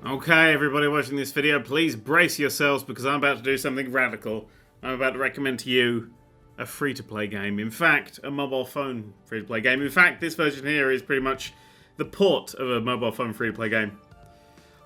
Okay, everybody watching this video, please brace yourselves because I'm about to do something radical. I'm about to recommend to you a free-to-play game. In fact, a mobile phone free-to-play game. In fact, this version here is pretty much the port of a mobile phone free-to-play game.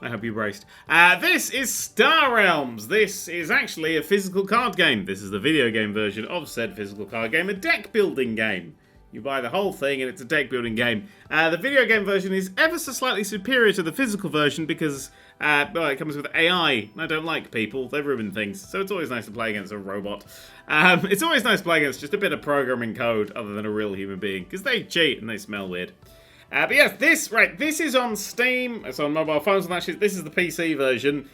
I hope you're braced. This is Star Realms. This is actually a physical card game. This is the video game version of said physical card game, a deck building game. You buy the whole thing and it's a deck building game. The video game version is ever so slightly superior to the physical version because well, it comes with AI. I don't like people, they ruin things. So it's always nice to play against a robot. It's always nice to play against just a bit of programming code other than a real human being because they cheat and they smell weird. But yes, this is on Steam, it's on mobile phones and actually this is the PC version.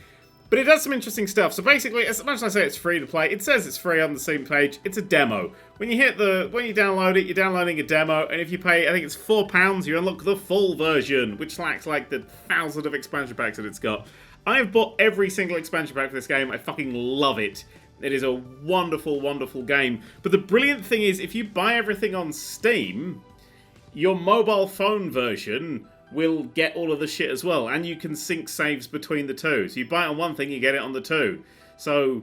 But it does some interesting stuff. So basically, as much as I say it's free to play, it says it's free on the Steam page. It's a demo. When you download it, you're downloading a demo, and if you pay, I think it's £4, you unlock the full version, which lacks like the 1,000 of expansion packs that it's got. I've bought every single expansion pack for this game. I fucking love it. It is a wonderful, wonderful game. But the brilliant thing is, if you buy everything on Steam, your mobile phone version will get all of the shit as well, and you can sync saves between the two. So you buy it on one thing, you get it on the two. So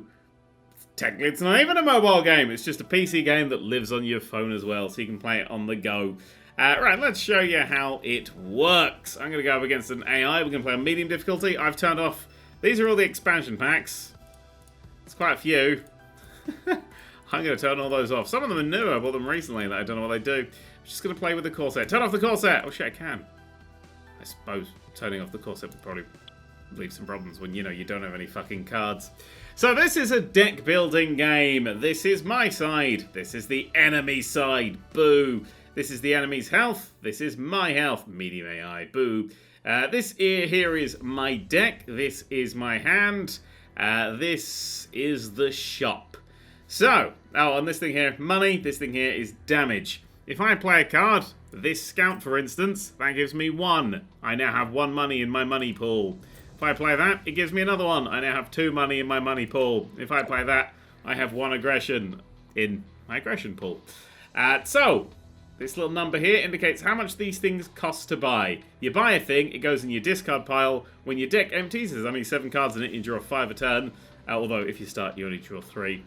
technically it's not even a mobile game, it's just a PC game that lives on your phone as well, so you can play it on the go. Right, let's show you how it works. I'm going to go up against an AI, we're going to play on medium difficulty. I've turned off, these are all the expansion packs. It's quite a few. I'm going to turn all those off. Some of them are new, I bought them recently, that I don't know what they do. I'm just going to play with the core set. Turn off the core set! Oh shit, I can. I suppose turning off the core set would probably leave some problems when, you know, you don't have any fucking cards. So this is a deck building game. This is my side. This is the enemy side. Boo. This is the enemy's health. This is my health. Medium AI. Boo. This here is my deck. This is my hand. This is the shop. So, on this thing here, money. This thing here is damage. If I play a card, this scout for instance, that gives me 1. I now have 1 money in my money pool. If I play that, it gives me another 1. I now have 2 money in my money pool. If I play that, I have 1 aggression in my aggression pool. So, this little number here indicates how much these things cost to buy. You buy a thing, it goes in your discard pile. When your deck empties, there's only 7 cards in it, you draw 5 a turn. Although, if you start, you only draw 3.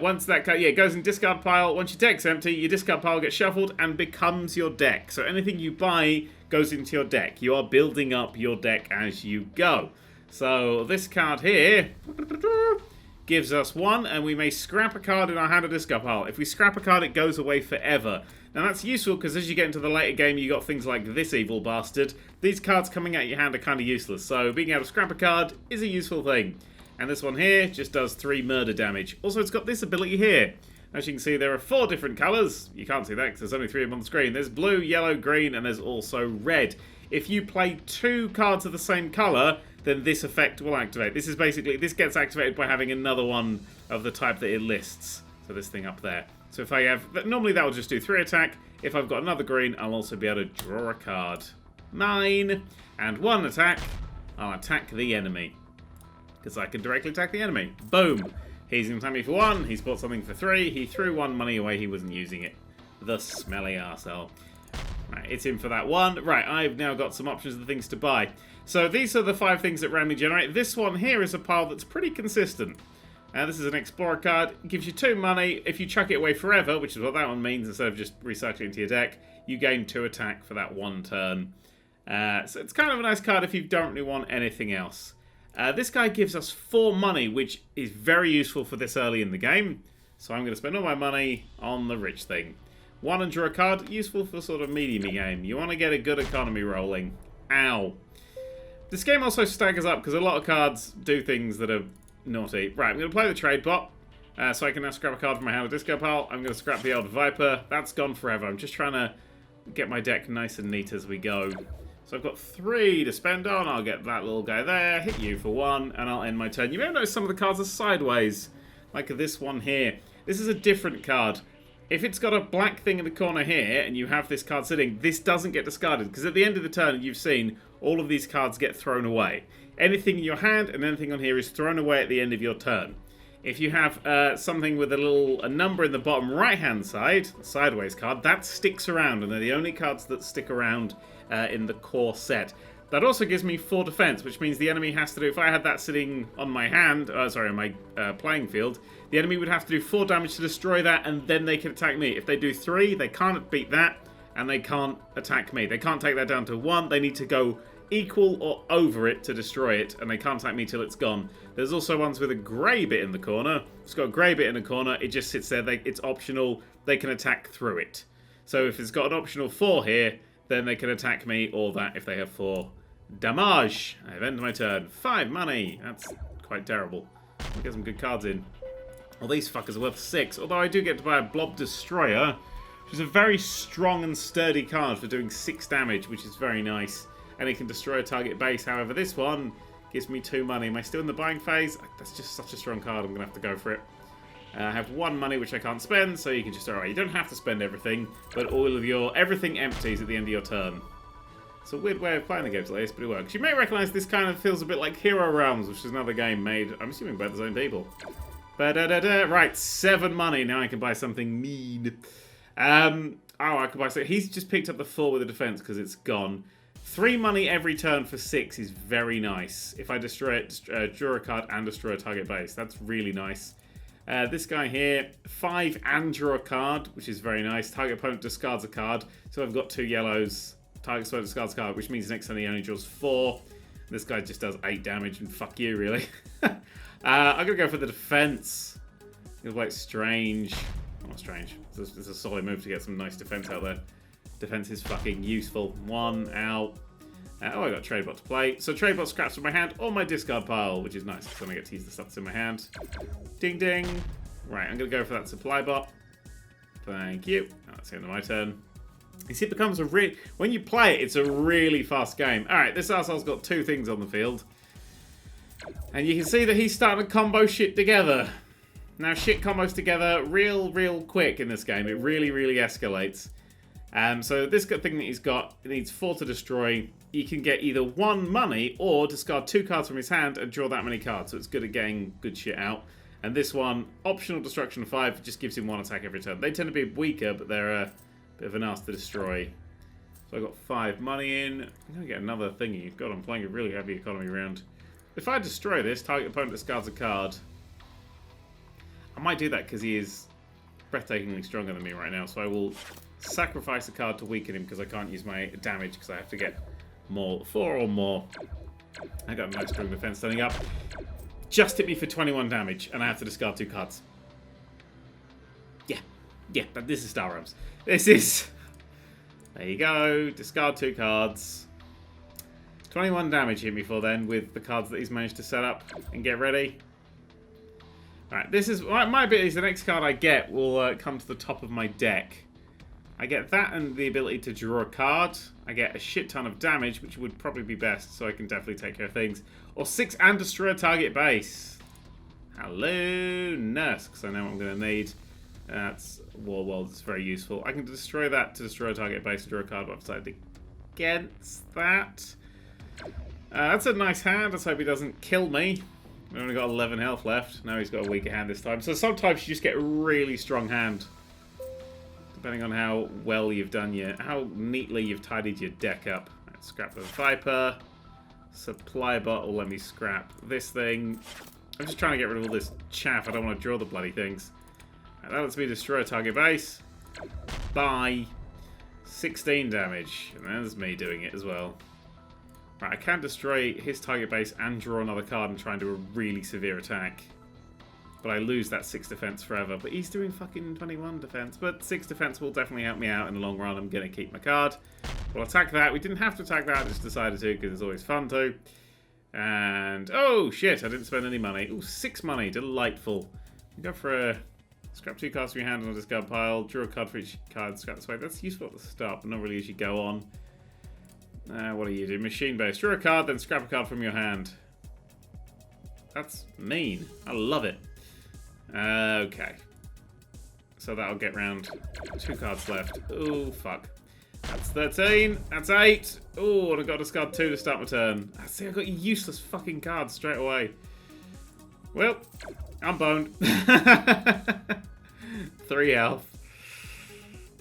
Once that card, it goes in discard pile. Once your deck's empty, your discard pile gets shuffled and becomes your deck. So anything you buy goes into your deck. You are building up your deck as you go. So this card here gives us 1, and we may scrap a card in our hand or discard pile. If we scrap a card, it goes away forever. Now that's useful because as you get into the later game, you got things like this evil bastard. These cards coming out your hand are kind of useless. So being able to scrap a card is a useful thing. And this one here just does 3 murder damage. Also, it's got this ability here. As you can see, there are 4 different colours. You can't see that because there's only 3 of them on the screen. There's blue, yellow, green, and there's also red. If you play 2 cards of the same colour, then this effect will activate. This is basically, this gets activated by having another one of the type that it lists. So this thing up there. So if I have, normally that will just do 3 attack. If I've got another green, I'll also be able to draw a card. 9. And 1 attack, I'll attack the enemy. Because I can directly attack the enemy. Boom. He's going to attack me for 1. He's bought something for 3. He threw 1 money away. He wasn't using it. The smelly arsehole. Right, it's in for that 1. Right, I've now got some options of things to buy. So these are the 5 things that randomly generate. This one here is a pile that's pretty consistent. This is an Explorer card. It gives you 2 money. If you chuck it away forever, which is what that one means, instead of just recycling into your deck, you gain 2 attack for that 1 turn. So it's kind of a nice card if you don't really want anything else. This guy gives us 4 money, which is very useful for this early in the game. So I'm going to spend all my money on the rich thing. 1 and draw a card, useful for sort of medium game. You want to get a good economy rolling. Ow. This game also staggers up because a lot of cards do things that are naughty. Right, I'm going to play the trade bot. So I can now scrap a card from my hand or discard pile. I'm going to scrap the old Viper. That's gone forever. I'm just trying to get my deck nice and neat as we go. So I've got 3 to spend on. I'll get that little guy there, hit you for 1, and I'll end my turn. You may have noticed some of the cards are sideways, like this one here. This is a different card. If it's got a black thing in the corner here, and you have this card sitting, this doesn't get discarded, because at the end of the turn, you've seen, all of these cards get thrown away. Anything in your hand and anything on here is thrown away at the end of your turn. If you have something with a number in the bottom right-hand side, a sideways card, that sticks around, and they're the only cards that stick around in the core set. That also gives me 4 defense, which means the enemy has to do... If I had that sitting on my hand... sorry, on my playing field, the enemy would have to do 4 damage to destroy that, and then they can attack me. If they do 3, they can't beat that, and they can't attack me. They can't take that down to 1. They need to go equal or over it to destroy it, and they can't attack me till it's gone. There's also ones with a grey bit in the corner. It's got a grey bit in the corner. It just sits there. It's optional. They can attack through it. So if it's got an optional 4 here, then they can attack me or that if they have 4 damage. I've ended my turn. 5 money. That's quite terrible. I'll get some good cards in. Well, these fuckers are worth 6. Although I do get to buy a Blob Destroyer, which is a very strong and sturdy card for doing 6 damage, which is very nice. And it can destroy a target base. However, this one gives me 2 money. Am I still in the buying phase? That's just such a strong card. I'm going to have to go for it. I have 1 money, which I can't spend, so you can just... Alright, you don't have to spend everything, but all of your... Everything empties at the end of your turn. It's a weird way of playing the game today, but it works. You may recognise this kind of feels a bit like Hero Realms, which is another game made, I'm assuming, by the same people. Right, 7 money. Now I can buy something mean. I can buy... So he's just picked up the 4 with the defense because it's gone. 3 money every turn for 6 is very nice. If I destroy it, draw a card and destroy a target base. That's really nice. This guy here, 5 and draw a card, which is very nice. Target opponent discards a card. So I've got 2 yellows. Target opponent discards a card, which means next turn he only draws 4. This guy just does 8 damage, and fuck you, really. I'm going to go for the defense. It's like strange. Not strange. It's a solid move to get some nice defense out there. Defense is fucking useful. 1 out. Oh, I got Tradebot to play. So Tradebot scraps from my hand or my discard pile, which is nice because then I get to use the stuff that's in my hand. Ding ding. Right, I'm going to go for that supply bot. Thank you. Oh, that's the end of my turn. You see, it becomes a when you play it, it's a really fast game. Alright, this arsehole's got 2 things on the field. And you can see that he's starting to combo shit together. Now, shit combos together real quick in this game. It really escalates. So this thing that he's got, it needs 4 to destroy. He can get either 1 money or discard 2 cards from his hand and draw that many cards. So it's good at getting good shit out. And this one, optional destruction 5, just gives him 1 attack every turn. They tend to be weaker, but they're a bit of an ass to destroy. So I got 5 money in. I'm going to get another thingy. God, I'm playing a really heavy economy round. If I destroy this, target opponent discards a card. I might do that because he is breathtakingly stronger than me right now. So I will sacrifice a card to weaken him because I can't use my damage because I have to get more, 4 or more. I got a nice strong defense standing up. Just hit me for 21 damage and I have to discard 2 cards. Yeah, but this is Star Realms. This is... There you go. Discard 2 cards. 21 damage hit me for then with the cards that he's managed to set up and get ready. Alright, this is... My bit is the next card I get will come to the top of my deck. I get that and the ability to draw a card. I get a shit ton of damage, which would probably be best, so I can definitely take care of things. Or 6 and destroy a target base. Hello, nurse, because I know what I'm going to need. That's Warworld, it's very useful. I can destroy that to destroy a target base and draw a card I've decided against that. That's a nice hand. Let's hope he doesn't kill me. I've only got 11 health left. Now he's got a weaker hand this time. So sometimes you just get a really strong hand. Depending on how well you've done how neatly you've tidied your deck up. Right, scrap the Viper. Supply bot will let me scrap this thing. I'm just trying to get rid of all this chaff. I don't want to draw the bloody things. Right, that lets me destroy a target base. Bye. 16 damage. And there's me doing it as well. Right, I can destroy his target base and draw another card and try and do a really severe attack. But I lose that 6 defense forever. But he's doing fucking 21 defense. But 6 defense will definitely help me out in the long run. I'm going to keep my card. We'll attack that. We didn't have to attack that. I just decided to because it's always fun to. And... oh, shit. I didn't spend any money. Ooh, 6 money. Delightful. Go for a... scrap 2 cards from your hand on a discard pile. Draw a card for each card. Scrap this way. That's useful at the start, but not really as you go on. What do you do? Machine base. Draw a card, then scrap a card from your hand. That's mean. I love it. Okay. So that'll get round. 2 cards left. Oh, fuck. That's 13. That's 8. Oh, and I got to discard 2 to start my turn. I see, I got useless fucking cards straight away. Well, I'm boned. 3 health.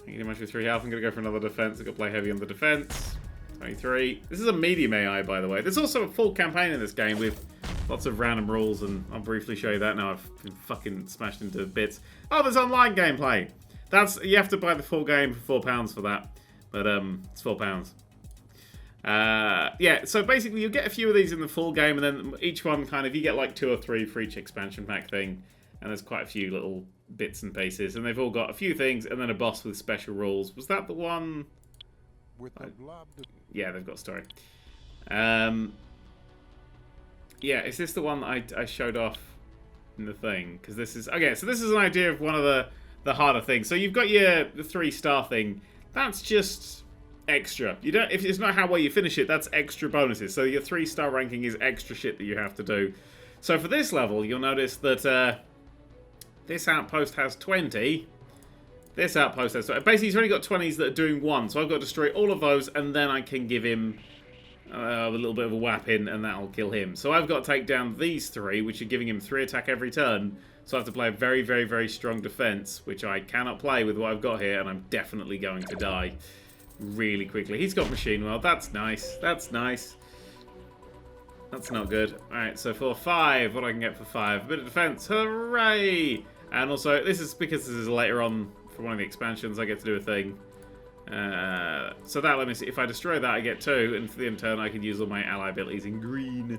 Thank you very much for 3 health. I'm going to go for another defense. I've got to play heavy on the defense. 23. This is a medium AI, by the way. There's also a full campaign in this game with lots of random rules, and I'll briefly show you that now. I've been fucking smashed into bits. Oh, there's online gameplay. You have to buy the full game for £4 for that, but it's £4. Yeah, so basically you get a few of these in the full game, and then each one you get like 2 or 3 for each expansion pack thing, and there's quite a few little bits and pieces, and they've all got a few things, and then a boss with special rules. Was that the one? Yeah, they've got a story. Yeah, is this the one that I showed off in the thing? Because this is... Okay, so this is an idea of one of the harder things. So you've got the 3-star thing. That's just extra. You don't... If it's not how well you finish it, that's extra bonuses. So your 3-star ranking is extra shit that you have to do. So for this level, you'll notice that this outpost has 20. This outpost has 20. Basically, he's only got 20s that are doing 1. So I've got to destroy all of those, and then I can give him... a little bit of a whap in, and that'll kill him. So I've got to take down these 3, which are giving him 3 attack every turn. So I have to play a very, very, very strong defense, which I cannot play with what I've got here, and I'm definitely going to die really quickly. He's got machine weld. That's nice. That's nice. That's not good. Alright, so for 5, what I can get for 5? A bit of defense. Hooray! And also, this is because this is later on for one of the expansions, I get to do a thing. So that, let me see, if I destroy that I get 2, and for the end turn I can use all my ally abilities in green,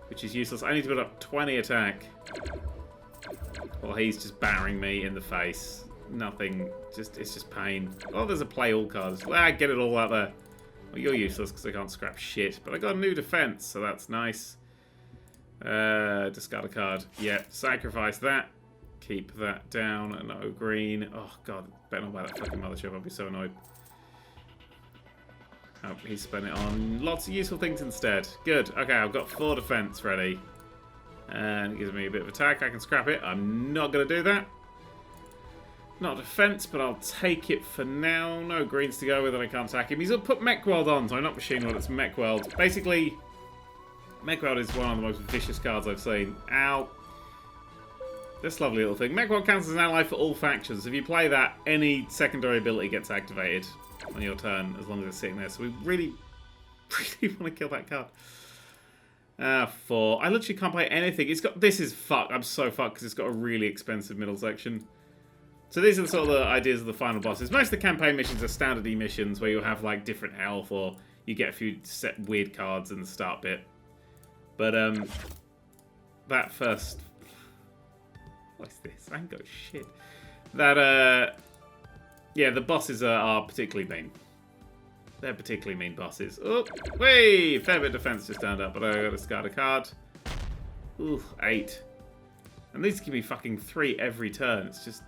which is useless. I need to build up 20 attack. Well, he's just battering me in the face. Nothing, it's just pain. Oh, there's a play all card. Get it all out there. Well, you're useless because I can't scrap shit, but I got a new defense, so that's nice. Discard a card. Yep, sacrifice that. Keep that down. No green. Oh god, better not buy that fucking mothership. I'll be so annoyed. Oh, he's spent it on lots of useful things instead. Good. Okay, I've got 4 defense ready. And it gives me a bit of attack. I can scrap it. I'm not going to do that. Not defense, but I'll take it for now. No greens to go with, and I can't attack him. He's put mech weld on, so not machine weld, it's mech weld. Basically, mech weld is one of the most vicious cards I've seen. Ow. This lovely little thing. Mech weld counts as an ally for all factions. If you play that, any secondary ability gets activated on your turn, as long as it's sitting there. So we really, really want to kill that card. 4. I literally can't play anything. It's got... This is fucked. I'm so fucked because it's got a really expensive middle section. So these are the sort of the ideas of the final bosses. Most of the campaign missions are standard missions where you'll have like different health, or you get a few set weird cards in the start bit. But that first... What's this? I ain't got shit. That yeah, the bosses are particularly mean. They're particularly mean bosses. Oh, wait! Fair bit of defense just turned up, but I got to discard a card. Ooh, 8. And these give me fucking 3 every turn. It's just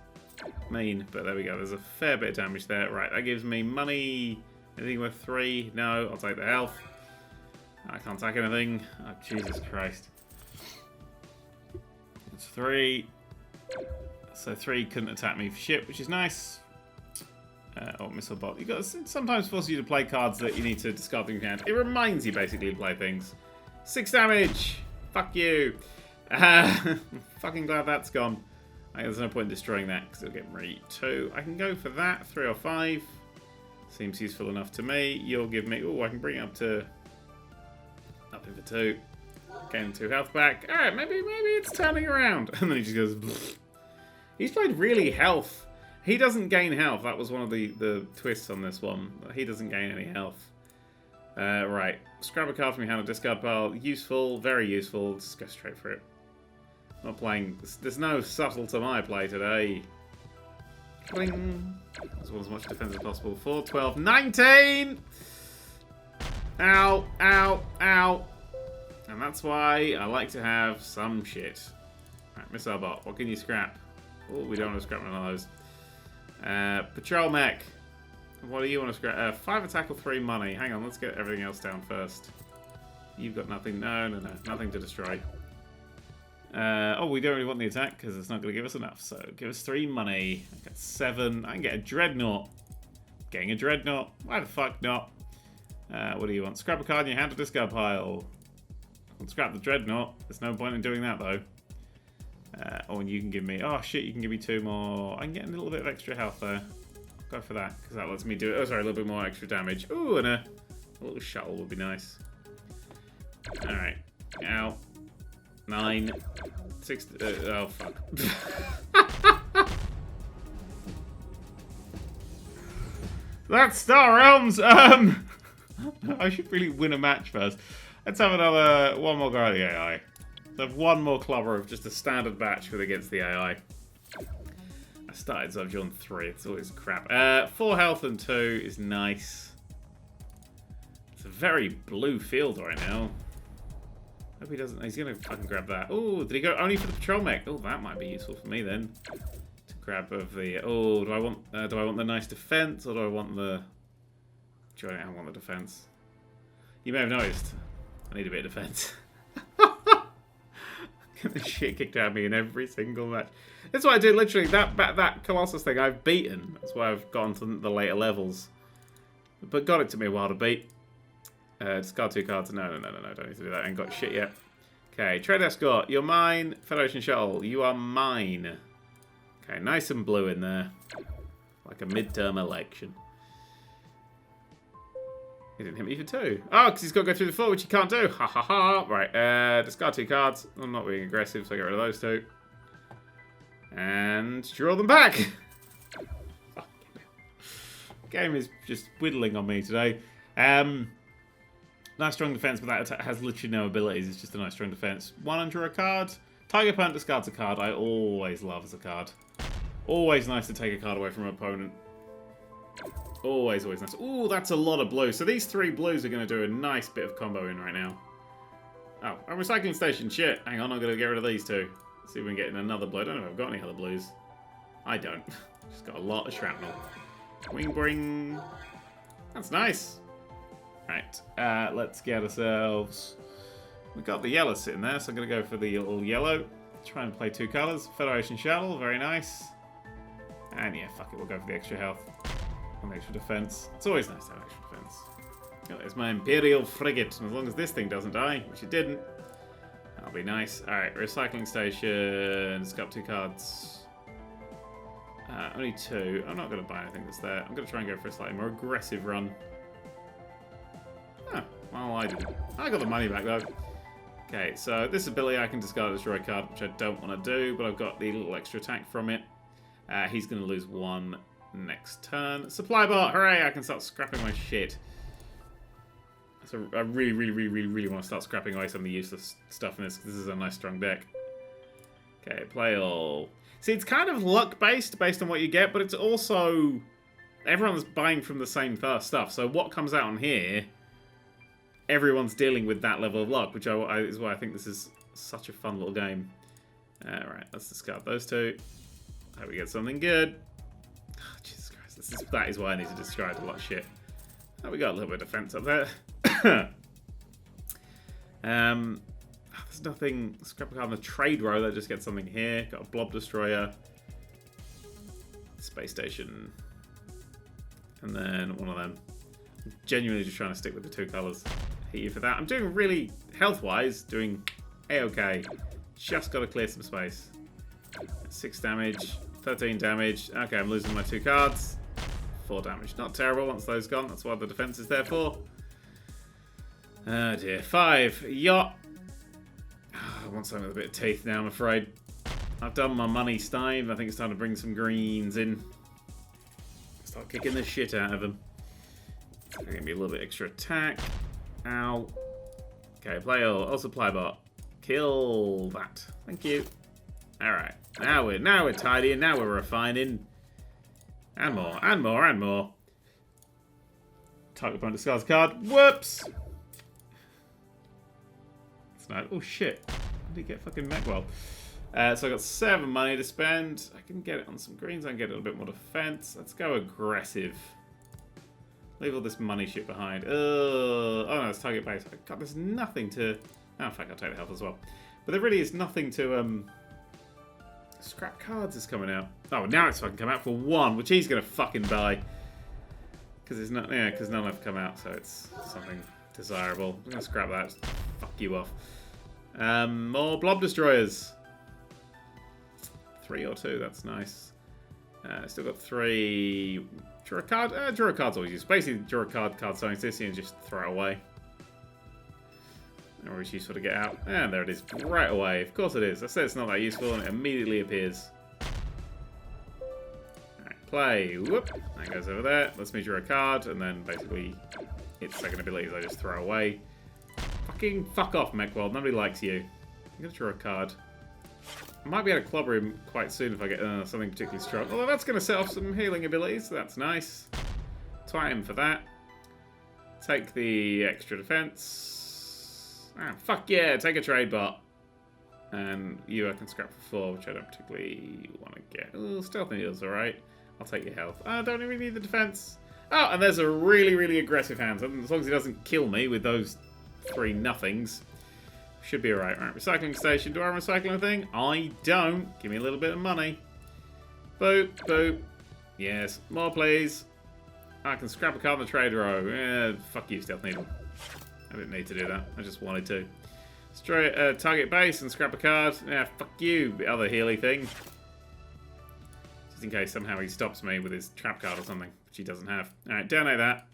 mean, but there we go. There's a fair bit of damage there. Right, that gives me money. Anything worth 3? No, I'll take the health. I can't attack anything. Oh, Jesus Christ. It's 3. So 3 couldn't attack me for shit, which is nice. Oh, missile bot. You got sometimes force you to play cards that you need to discard from your hand. It reminds you basically to play things. 6 damage. Fuck you. Fucking glad that's gone. There's no point in destroying that because it'll get me 2. I can go for that. 3 or 5. Seems useful enough to me. You'll give me... Oh, I can bring it up to... Nothing for 2. Gain 2 health back. Alright, maybe it's turning around. And then he just goes... Bleh. He's played really health. He doesn't gain health. That was one of the twists on this one. He doesn't gain any health. Right. Scrap a card from your hand or discard pile. Useful. Very useful. Just go straight for it. Not playing... There's no subtle to my play today. Cling. As well as much defense as possible. 4, 12, 19! Ow, ow, ow. And that's why I like to have some shit. Right, missile bot. What can you scrap? Oh, we don't want to scrap none of those. Patrol mech. What do you want to scrap? 5 attack or 3 money. Hang on, let's get everything else down first. You've got nothing. No. Nothing to destroy. Oh, we don't really want the attack because it's not going to give us enough. So give us 3 money. I got 7. I can get a dreadnought. Getting a dreadnought. Why the fuck not? What do you want? Scrap a card in your hand or discard pile. I'll scrap the dreadnought. There's no point in doing that though. Oh, and you can give me... Oh shit, you can give me 2 more. I can get a little bit of extra health there. Go for that because that lets me do it. Oh, sorry, a little bit more extra damage. Ooh, and a A little shuttle would be nice. Alright. Ow. 9. 6. Oh, fuck. That's Star Realms! I should really win a match first. Let's have one more go at the AI. Let's have one more clobber of just a standard batch with against the AI. I started Zubj on 3. It's always crap. 4 health and 2 is nice. It's a very blue field right now. Hope he doesn't. He's gonna fucking grab that. Oh, did he go only for the patrol mech? Oh, that might be useful for me then. To grab of the. Oh, do I want the nice defense or do I want the? I want the defense. You may have noticed. I need a bit of defense. Get the shit kicked out of me in every single match. That's what I do. Literally, that Colossus thing I've beaten. That's why I've gone to the later levels. But got it took me a while to beat. Discard 2 cards. No. Don't need to do that. I ain't got shit yet. Okay, Trade Escort. You're mine. Federation Shuttle. You are mine. Okay, nice and blue in there. Like a midterm election. He didn't hit me for 2. Oh, because he's got to go through the 4, which he can't do. Ha ha ha. Right, discard 2 cards. I'm not being aggressive, so I get rid of those 2. And draw them back. Game is just whittling on me today. Nice strong defense, but that attack has literally no abilities. It's just a nice strong defense. 1 and draw a card. Tiger Pant discards a card. I always love as a card. Always nice to take a card away from an opponent. Always nice. Ooh, that's a lot of blue. So these 3 blues are going to do a nice bit of combo in right now. Oh, a recycling station. Shit. Hang on, I'm going to get rid of these 2. See if we can get in another blue. I don't know if I've got any other blues. I don't. Just got a lot of shrapnel. Wing bring. That's nice. Right, let's get ourselves... We've got the yellow sitting there, so I'm going to go for the little yellow. Try and play 2 colours. Federation Shuttle, very nice. And yeah, fuck it, we'll go for the extra health. And the extra defence. It's always nice to have extra defence. Oh, there's my Imperial Frigate, and as long as this thing doesn't die, which it didn't, that'll be nice. Alright, recycling station. It's got 2 cards. Only 2. I'm not going to buy anything that's there. I'm going to try and go for a slightly more aggressive run. Oh, well, I didn't. I got the money back, though. Okay, so this ability I can discard a destroy card, which I don't want to do, but I've got the little extra attack from it. He's going to lose 1 next turn. Supply bot! Hooray! I can start scrapping my shit. So I really want to start scrapping away some of the useless stuff in this, because this is a nice strong deck. Okay, play all. See, it's kind of luck-based, based on what you get, but it's also... Everyone's buying from the same stuff, so what comes out on here... Everyone's dealing with that level of luck, which is why I think this is such a fun little game. Alright, let's discard those 2. Hope we get something good. Oh, Jesus Christ, that is why I need to discard a lot of shit. Oh, we got a little bit of defense up there. There's nothing. Scrap a card on the trade row, that just gets something here. Got a blob destroyer. Space station. And then one of them. I'm genuinely just trying to stick with the 2 colours. Hit you for that. I'm doing really, health-wise, doing A-okay. Just got to clear some space. 6 damage, 13 damage. Okay, I'm losing my 2 cards. 4 damage. Not terrible once those gone. That's what the defense is there for. Oh dear. 5. Yacht. I want something with a bit of teeth now, I'm afraid. I've done my money stime. I think it's time to bring some greens in. Start kicking the shit out of them. Going to be a little bit extra attack. Ow. Okay, play all supply bot. Kill that. Thank you. Alright. Now we're tidying, now we're refining. And more, and more, and more. Target opponent discards a card. Whoops! It's not. Oh shit. How did he get fucking Mechwell? So I got 7 money to spend. I can get it on some greens, I can get a little bit more defense. Let's go aggressive. Leave all this money shit behind. Oh no, it's target base. God, there's nothing to... Oh, in fact, I'll take the health as well. But there really is nothing to... Scrap cards is coming out. Oh, now it's fucking come out for 1, which he's going to fucking buy. Because it's not... Yeah, because none have come out, so it's something desirable. I'm going to scrap that. Just fuck you off. More blob destroyers. 3 or 2, that's nice. Still got 3... Draw a card? Draw a card's always useful. Basically, draw a card selling Sissy and just throw it away. Or it's useful to get out. And there it is, right away. Of course it is. I said it's not that useful, and it immediately appears. Alright, play. Whoop. That goes over there. Lets me draw a card, and then basically its second abilities I just throw away. Fucking fuck off, Mechworld. Nobody likes you. I'm gonna draw a card. I might be able to clobber him quite soon if I get something particularly strong. Although that's going to set off some healing abilities, so that's nice. Twat him for that. Take the extra defense. Ah, fuck yeah, take a trade bot. And you I can scrap for 4, which I don't particularly want to get. Oh, stealth needle's alright. I'll take your health. I don't even need the defense. Oh, and there's a really, really aggressive hand. So as long as he doesn't kill me with those 3 nothings. Should be alright. Right, recycling station. Do I recycle anything? I don't. Give me a little bit of money. Boop, boop. Yes. More, please. I can scrap a card in the trade row. Fuck you, Stealth Needle. I didn't need to do that. I just wanted to. Straight, target base and scrap a card. Yeah, fuck you, the other Healy thing. Just in case somehow he stops me with his trap card or something, which he doesn't have. Alright, donate that.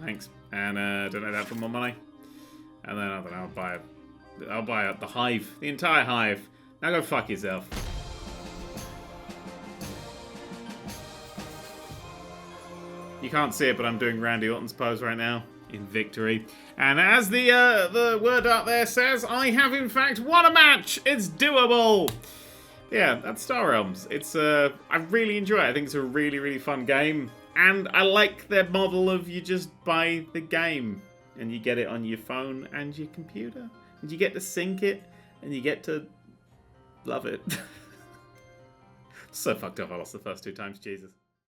Thanks. And donate that for more money. And then, I don't know, I'll buy the hive. The entire hive. Now go fuck yourself. You can't see it, but I'm doing Randy Orton's pose right now. In victory. And as the word out there says, I have in fact won a match! It's doable! Yeah, that's Star Realms. It's, I really enjoy it. I think it's a really, really fun game. And I like their model of you just buy the game. And you get it on your phone and your computer. And you get to sync it. And you get to love it. So fucked up I lost the first 2 times, Jesus.